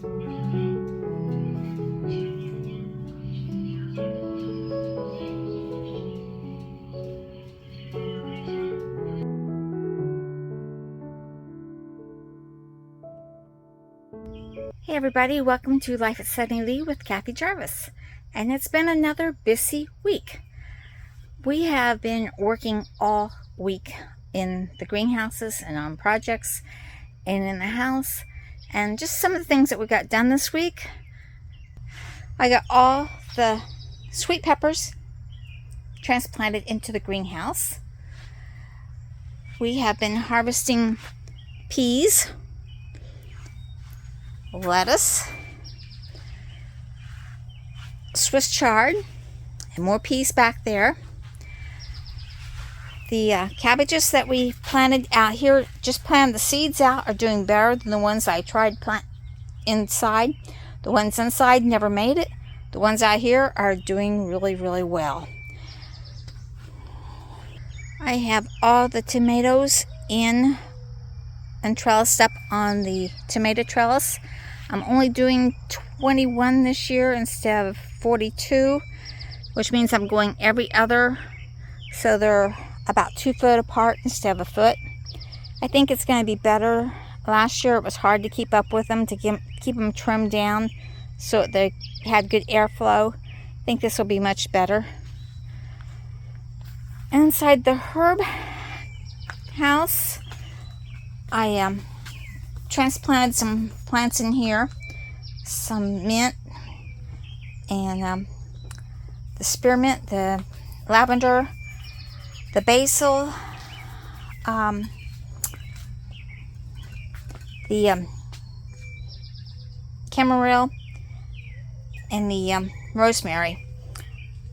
Hey everybody, welcome to Life at Sunny Lee with Kathy Jarvis. And it's been another busy week. We have been working all week in the greenhouses and on projects and in the house. And just some of the things that we got done this week. I got all the sweet peppers transplanted into the greenhouse. We have been harvesting peas, lettuce, Swiss chard, and more peas back there. The cabbages that we planted out here, just planted the seeds out, are doing better than the ones I tried plant inside. The ones inside never made it. The ones out here are doing really, really well. I have all the tomatoes in and trellised up on the tomato trellis. I'm only doing 21 this year instead of 42, which means I'm going every other, so they're about 2 foot apart instead of a foot. I think it's going to be better. Last year it was hard to keep up with them, to keep them trimmed down so they had good airflow. I think this will be much better. Inside the herb house, I transplanted some plants in here, some mint and the spearmint, the lavender, the basil, the chamomile, and the rosemary.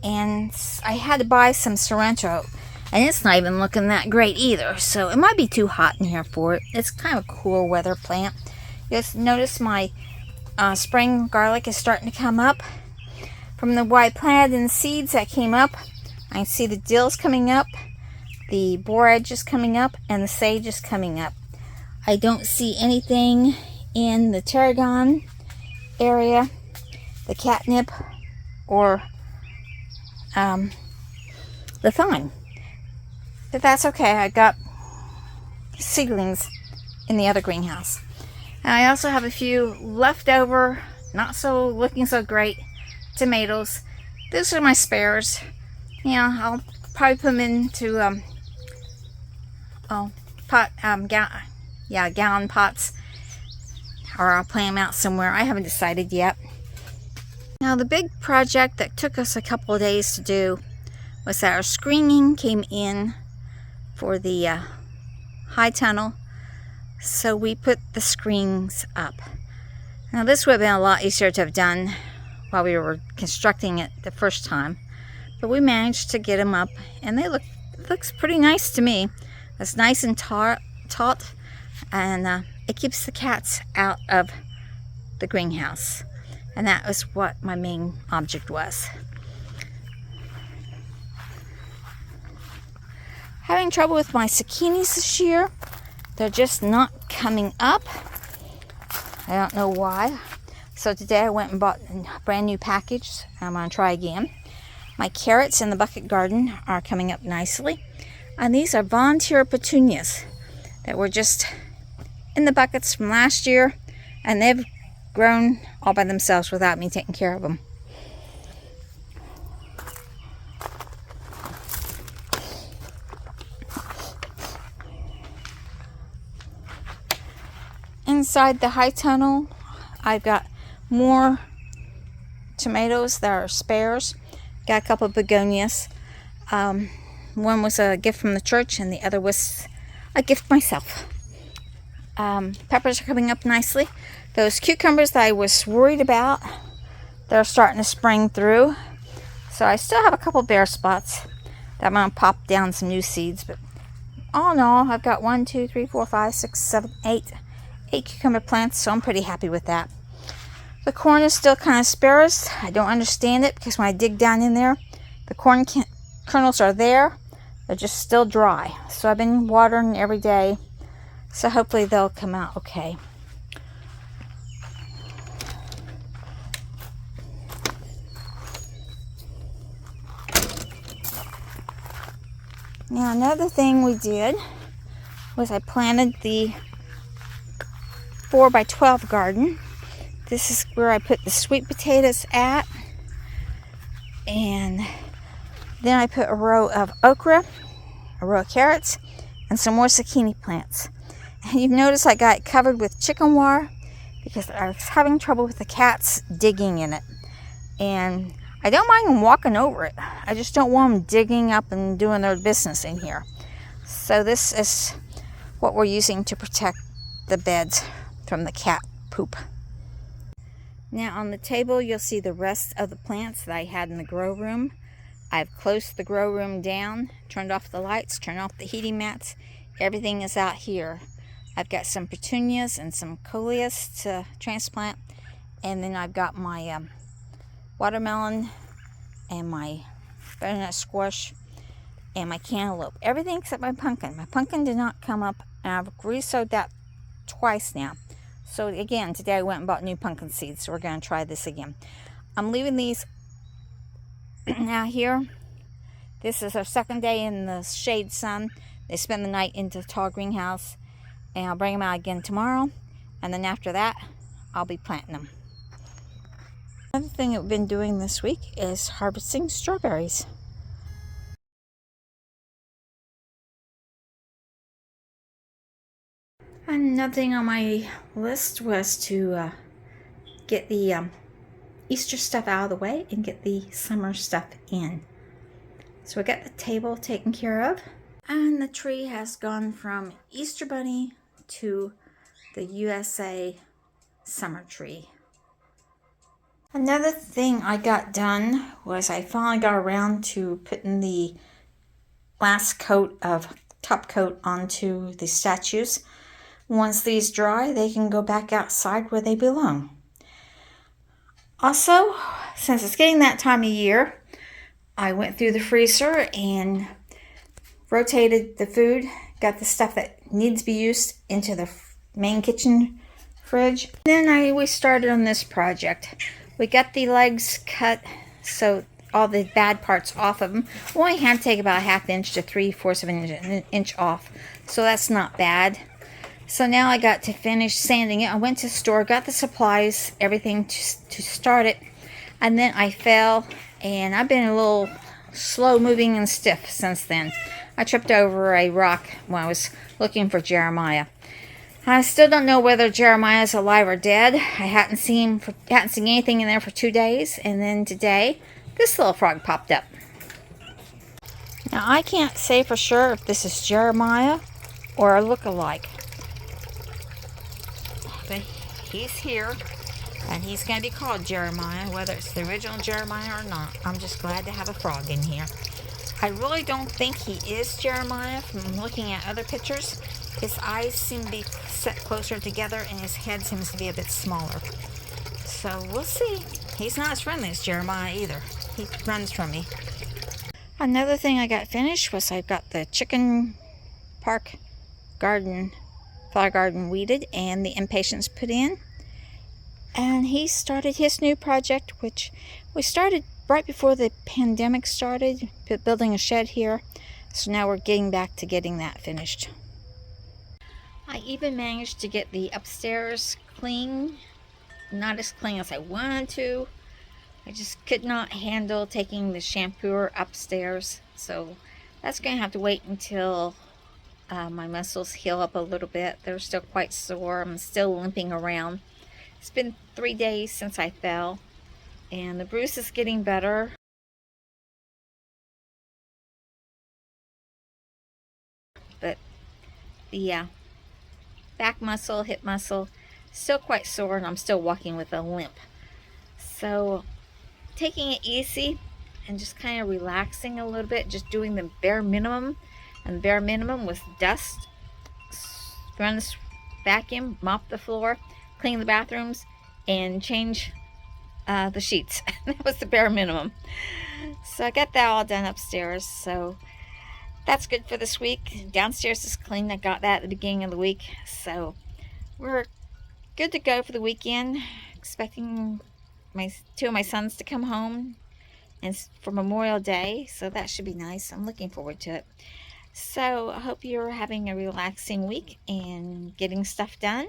And I had to buy some cilantro, and it's not even looking that great either, so it might be too hot in here for it. It's kind of a cool weather plant. Just notice my spring garlic is starting to come up. From the what I planted in the seeds that came up, I can see the dill's coming up, the borage is coming up, and the sage is coming up. I don't see anything in the tarragon area, the catnip, or the thyme. But that's okay. I got seedlings in the other greenhouse. And I also have a few leftover, not so looking so great tomatoes. Those are my spares. Yeah, I'll probably put them into gallon pots, or I'll plant them out somewhere. I haven't decided yet. Now, the big project that took us a couple of days to do was that our screening came in for the high tunnel, so we put the screens up. Now, this would have been a lot easier to have done while we were constructing it the first time, but we managed to get them up, and looks pretty nice to me. It's nice and taut, and it keeps the cats out of the greenhouse. And that was what my main object was. Having trouble with my zucchinis this year. They're just not coming up. I don't know why. So today I went and bought a brand new package. I'm going to try again. My carrots in the bucket garden are coming up nicely. And these are volunteer petunias that were just in the buckets from last year. And they've grown all by themselves without me taking care of them. Inside the high tunnel, I've got more tomatoes that are spares. Got a couple of begonias. One was a gift from the church, and the other was a gift myself. Peppers are coming up nicely. Those cucumbers that I was worried about, they're starting to spring through. So I still have a couple bare spots that I'm going to pop down some new seeds. But all in all, I've got 1, 2, 3, 4, 5, 6, 7, 8 cucumber plants, so I'm pretty happy with that. The corn is still kind of sparse. I don't understand it, because when I dig down in there, the corn kernels are there. They're just still dry. So I've been watering every day. So hopefully they'll come out okay. Now another thing we did was I planted the 4x12 garden. This is where I put the sweet potatoes at, and then I put a row of okra, a row of carrots, and some more zucchini plants. And you've noticed I got it covered with chicken wire because I was having trouble with the cats digging in it. And I don't mind them walking over it. I just don't want them digging up and doing their business in here. So this is what we're using to protect the beds from the cat poop. Now on the table you'll see the rest of the plants that I had in the grow room. I've closed the grow room down, turned off the lights, turned off the heating mats. Everything is out here. I've got some petunias and some coleus to transplant, and then I've got my watermelon and my butternut squash and my cantaloupe. Everything except my pumpkin. My pumpkin did not come up, and I've re-sowed that twice now. So again, today I went and bought new pumpkin seeds, so we're going to try this again. I'm leaving these out here. This is our second day in the shade sun. They spend the night in the tall greenhouse, and I'll bring them out again tomorrow, and then after that I'll be planting them. Another thing that we've been doing this week is harvesting strawberries. Another thing on my list was to get the Easter stuff out of the way and get the summer stuff in. So I got the table taken care of, and the tree has gone from Easter Bunny to the USA summer tree. Another thing I got done was I finally got around to putting the last coat of top coat onto the statues. Once these dry, they can go back outside where they belong. Also, since it's getting that time of year, I went through the freezer and rotated the food, got the stuff that needs to be used into the main kitchen fridge. Then we started on this project. We got the legs cut, so all the bad parts off of them. We only had to take about a ½ inch to 3/4 of an inch off, so that's not bad. So now I got to finish sanding it. I went to the store, got the supplies, everything to start it, and then I fell, and I've been a little slow moving and stiff since then. I tripped over a rock when I was looking for Jeremiah. I still don't know whether Jeremiah is alive or dead. I hadn't seen anything in there for 2 days, and then today this little frog popped up. Now I can't say for sure if this is Jeremiah or a look-alike, but he's here, and he's going to be called Jeremiah, whether it's the original Jeremiah or not. I'm just glad to have a frog in here. I really don't think he is Jeremiah from looking at other pictures. His eyes seem to be set closer together, and his head seems to be a bit smaller. So we'll see. He's not as friendly as Jeremiah either. He runs from me. Another thing I got finished was I got the chicken park garden, flower garden weeded, and the impatiens put in. And he started his new project, which we started right before the pandemic started, building a shed here. So now we're getting back to getting that finished. I even managed to get the upstairs clean. Not as clean as I wanted to. I just could not handle taking the shampooer upstairs. So that's going to have to wait until my muscles heal up a little bit. They're still quite sore. I'm still limping around. It's been 3 days since I fell, and the bruise is getting better. But the back muscle, hip muscle, still quite sore, and I'm still walking with a limp. So taking it easy and just kind of relaxing a little bit, just doing the bare minimum. And the bare minimum was dust, run the vacuum, mop the floor, clean the bathrooms, and change the sheets. That was the bare minimum. So I got that all done upstairs. So that's good for this week. Downstairs is clean. I got that at the beginning of the week. So we're good to go for the weekend. Expecting 2 of my sons to come home and for Memorial Day. So that should be nice. I'm looking forward to it. So I hope you're having a relaxing week and getting stuff done.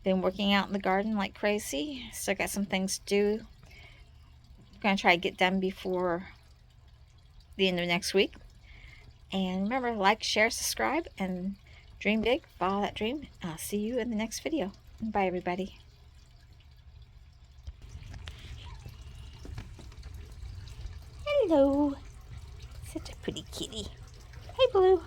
Been working out in the garden like crazy. Still got some things to do. I'm going to try to get done before the end of next week. And remember, like, share, subscribe, and dream big. Follow that dream. I'll see you in the next video. Bye, everybody. Hello. Such a pretty kitty. Hey, Blue.